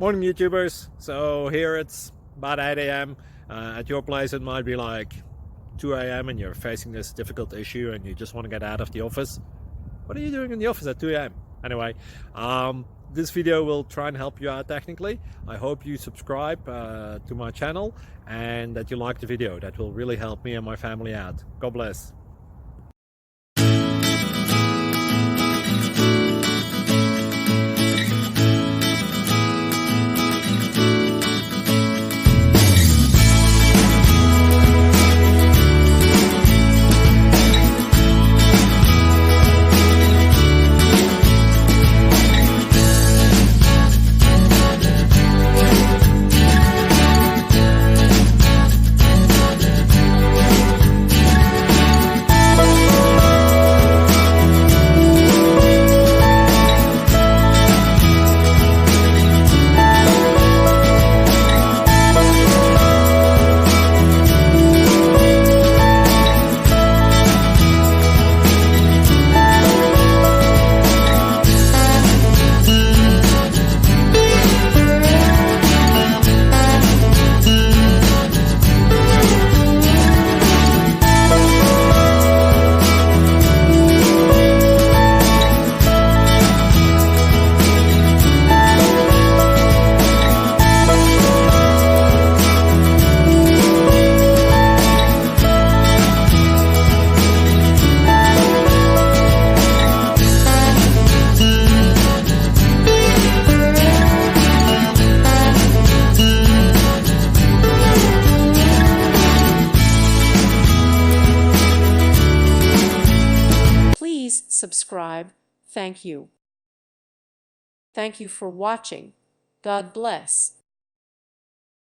Morning YouTubers. So here it's about 8 a.m. At your place it might be like 2 a.m. and you're facing this difficult issue and you just want to get out of the office. What are you doing in the office at 2 a.m.? Anyway, this video will try and help you out technically. I hope you subscribe to my channel and that you like the video. That will really help me and my family out. God bless. Please subscribe. Thank you. Thank you for watching. God bless.